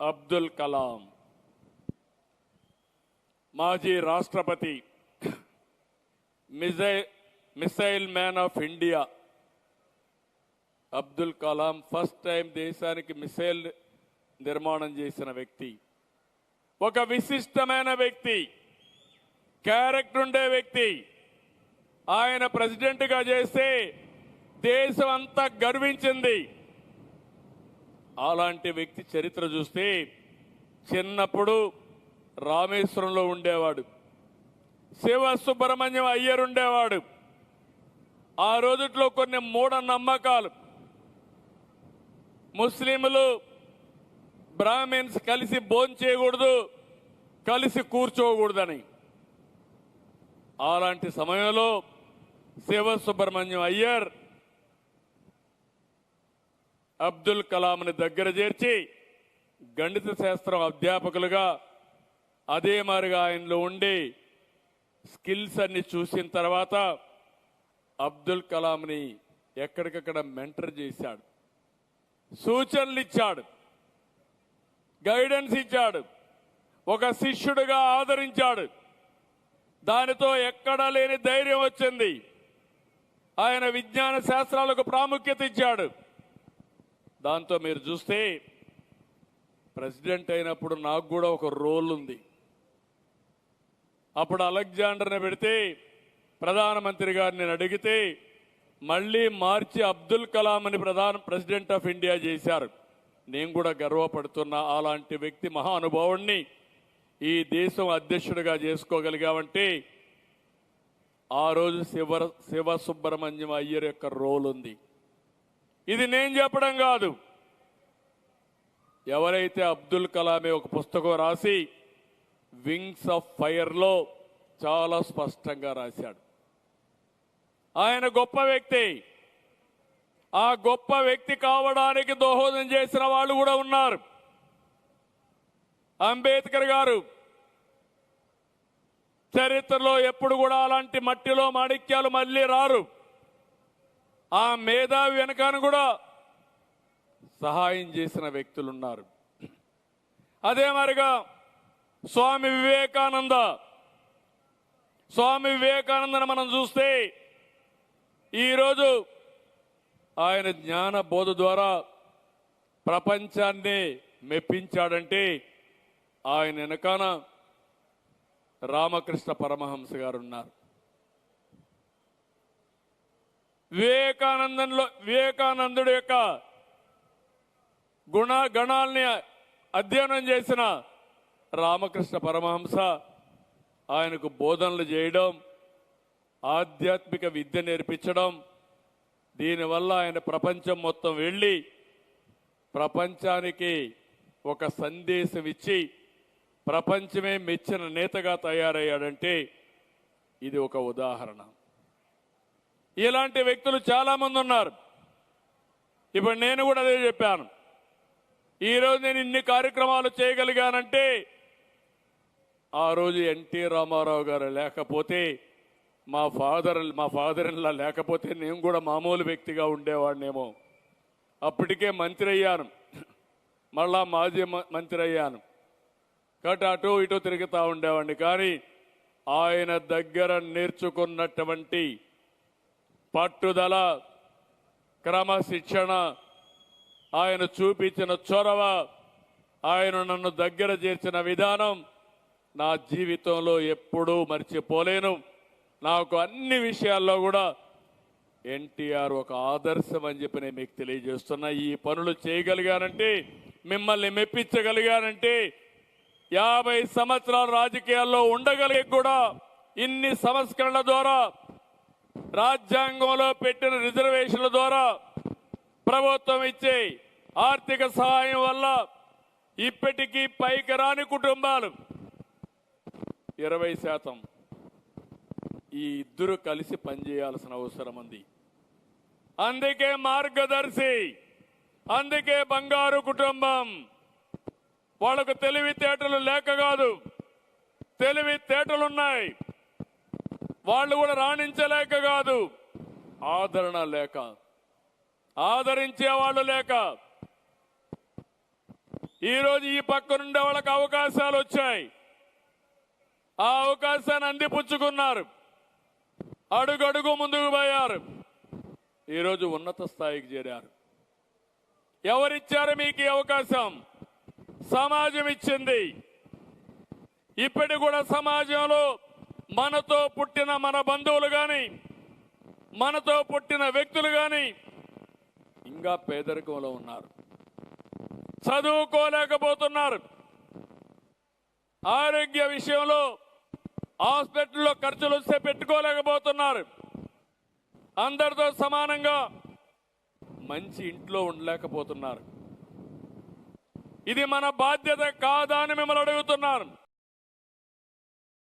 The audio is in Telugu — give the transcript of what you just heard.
అబ్దుల్ కలాం మాజీ రాష్ట్రపతి, missile man of India Abdul Kalam first time దేశానికి మిసైల్ నిర్మాణం చేసిన వ్యక్తి, ఒక విశిష్టమైన వ్యక్తి, క్యారెక్టర్ ఉండే వ్యక్తి. ఆయన ప్రెసిడెంట్గా చేస్తే దేశం అంతా గర్వించింది. అలాంటి వ్యక్తి చరిత్ర చూస్తే చిన్నప్పుడు రామేశ్వరంలో ఉండేవాడు, శివ సుబ్రహ్మణ్యం అయ్యర్ ఉండేవాడు. ఆ రోజుట్లో కొన్ని మూఢ నమ్మకాలు, ముస్లింలు బ్రాహ్మిన్స్ కలిసి భోంచేయకూడదు, కలిసి కూర్చోకూడదని. అలాంటి సమయంలో శివ సుబ్రహ్మణ్యం అయ్యర్ అబ్దుల్ కలాంని దగ్గర చేర్చి గణిత శాస్త్రం అధ్యాపకులుగా అదే మారిగా ఆయనలో ఉండి స్కిల్స్ అన్ని చూసిన తర్వాత అబ్దుల్ కలాంని ఎక్కడికక్కడ మెంటర్ చేశాడు, సూచనలు ఇచ్చాడు, గైడెన్స్ ఇచ్చాడు, ఒక శిష్యుడిగా ఆదరించాడు. దానితో ఎక్కడా లేని ధైర్యం వచ్చింది. ఆయన విజ్ఞాన శాస్త్రాలకు ప్రాముఖ్యత ఇచ్చాడు. దాంతో మీరు చూస్తే ప్రెసిడెంట్ అయినప్పుడు నాకు కూడా ఒక రోల్ ఉంది. అప్పుడు అలెగ్జాండర్ని పెడితే ప్రధానమంత్రి గారిని నేను అడిగితే మళ్ళీ మార్చి అబ్దుల్ కలాం అని ప్రెసిడెంట్ ఆఫ్ ఇండియా చేశారు. నేను కూడా గర్వపడుతున్నా. అలాంటి వ్యక్తి మహానుభావుణ్ణి ఈ దేశం అధ్యక్షుడిగా చేసుకోగలిగామంటే ఆ రోజు శివ సుబ్రహ్మణ్యం అయ్యర్ యొక్క రోల్ ఉంది. ఇది నేను చెప్పడం కాదు. ఎవరైతే అబ్దుల్ కలామే ఒక పుస్తకం రాసి వింగ్స్ ఆఫ్ ఫైర్లో చాలా స్పష్టంగా రాశాడు. ఆయన గొప్ప వ్యక్తి. ఆ గొప్ప వ్యక్తి కావడానికి దోహదం చేసిన వాళ్ళు కూడా ఉన్నారు. అంబేద్కర్ గారు చరిత్రలో ఎప్పుడు కూడా అలాంటి మట్టిలో మాణిక్యాలు మళ్ళీ రారు. ఆ మేధావి వెనకాన కూడా సహాయం చేసిన వ్యక్తులున్నారు. అదే మరిగా స్వామి వివేకానందను మనం చూస్తే ఈరోజు ఆయన జ్ఞాన బోధ ద్వారా ప్రపంచాన్ని మెప్పించాడంటే ఆయన వెనకాన రామకృష్ణ పరమహంస గారు ఉన్నారు. వివేకానందుడి యొక్క గణాల్ని అధ్యయనం చేసిన రామకృష్ణ పరమహంస ఆయనకు బోధనలు చేయడం, ఆధ్యాత్మిక విద్య నేర్పించడం, దీనివల్ల ఆయన ప్రపంచం మొత్తం వెళ్ళి ప్రపంచానికి ఒక సందేశం ఇచ్చి ప్రపంచమే మెచ్చిన నేతగా తయారయ్యాడంటే ఇది ఒక ఉదాహరణ. ఇలాంటి వ్యక్తులు చాలా మంది ఉన్నారు. ఇప్పుడు నేను కూడా అదే చెప్పాను. ఈరోజు నేను ఇన్ని కార్యక్రమాలు చేయగలిగానంటే ఆ రోజు ఎన్టీ రామారావు గారు లేకపోతే, మా ఫాదర్ ఇలా లేకపోతే నేను కూడా మామూలు వ్యక్తిగా ఉండేవాడినేమో. అప్పటికే మంత్రి అయ్యాను, మళ్ళా మాజీ మంత్రి అయ్యాను. కాబట్టి అటు ఇటు తిరుగుతూ ఉండేవాడిని. కానీ ఆయన దగ్గర నేర్చుకున్నటువంటి పట్టుదల, క్రమశిక్షణ, ఆయన చూపించిన చొరవ, ఆయన నన్ను దగ్గర చేర్చిన విధానం నా జీవితంలో ఎప్పుడూ మర్చిపోలేను. నాకు అన్ని విషయాల్లో కూడా ఎన్టీఆర్ ఒక ఆదర్శం అని చెప్పి నేను మీకు తెలియజేస్తున్నా. ఈ పనులు చేయగలిగానంటే, మిమ్మల్ని మెప్పించగలిగానంటే, 50 సంవత్సరాల రాజకీయాల్లో ఉండగలిగి కూడా ఇన్ని సంస్కరణల ద్వారా, రాజ్యాంగంలో పెట్టిన రిజర్వేషన్ల ద్వారా, ప్రభుత్వం ఇచ్చే ఆర్థిక సహాయం వల్ల ఇప్పటికీ పైకి రాని కుటుంబాలు 20% ఈ ఇద్దరు కలిసి పనిచేయాల్సిన అవసరం ఉంది. అందుకే మార్గదర్శి, అందుకే బంగారు కుటుంబం. వాళ్ళకు తెలివితేటలు లేక కాదు, తెలివితేటలున్నాయి. వాళ్ళు కూడా రాణించలేక కాదు, ఆదరణ లేక, ఆదరించే వాళ్ళు లేక. ఈరోజు ఈ పక్క నుండి వాళ్ళకి అవకాశాలు వచ్చాయి. ఆ అవకాశాన్ని అందిపుచ్చుకున్నారు. అడుగడుగు ముందుకు పోయారు. ఈరోజు ఉన్నత స్థాయికి చేరారు. ఎవరిచ్చారు మీకు ఈ అవకాశం? సమాజం ఇచ్చింది. ఇప్పటి కూడా సమాజంలో మనతో పుట్టిన మన బంధువులు కానీ, మనతో పుట్టిన వ్యక్తులు కానీ ఇంకా పేదరికంలో ఉన్నారు. చదువుకోలేకపోతున్నారు. ఆరోగ్య విషయంలో హాస్పిటల్లో ఖర్చులు వస్తే పెట్టుకోలేకపోతున్నారు. అందరితో సమానంగా మంచి ఇంట్లో ఉండలేకపోతున్నారు. ఇది మన బాధ్యత కాదా అని మిమ్మల్ని అడుగుతున్నాను.